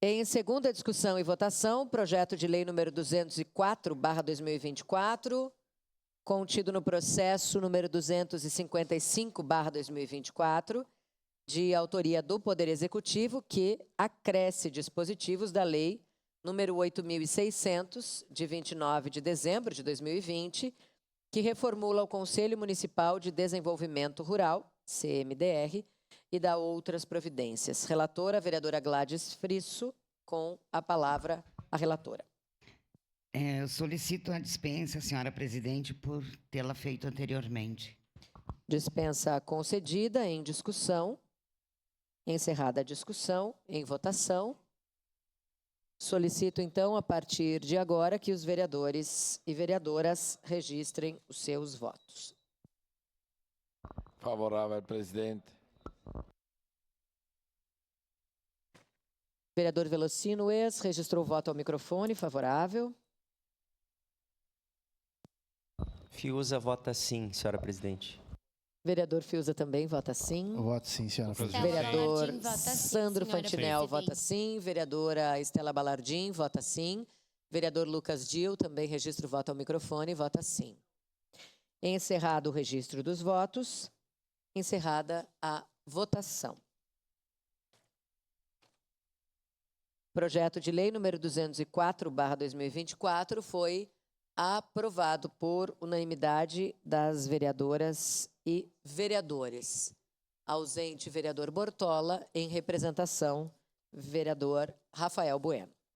Em segunda discussão e votação, projeto de lei número 204/2024, contido no processo número 255/2024, de autoria do Poder Executivo, que acresce dispositivos da Lei número 8.600, de 29 de dezembro de 2020, que reformula o Conselho Municipal de Desenvolvimento Rural, CMDR, e dá outras providências. Relatora, a vereadora Gladys Frisso, com a palavra a relatora. Eu solicito a dispensa, senhora presidente, por tê-la feito anteriormente. Dispensa concedida. Em discussão. Encerrada a discussão, em votação. Solicito, então, a partir de agora, que os vereadores e vereadoras registrem os seus votos. Favorável, presidente. Vereador Velocino, registrou o voto ao microfone. Favorável. Fiuza vota sim, senhora presidente. Vereador Fiuza também vota sim. Voto sim, senhora presidente. Vereador Balardim vota sim, Sandro senhora Fantinel presidente. vota sim. Vereadora Estela Balardim vota sim. Vereador Lucas Dil também registra o voto ao microfone e vota sim. Encerrado o registro dos votos, encerrada a votação. Projeto de lei número 204/2024 foi aprovado por unanimidade das vereadoras e vereadores. Ausente vereador Bortola, em representação, vereador Rafael Bueno.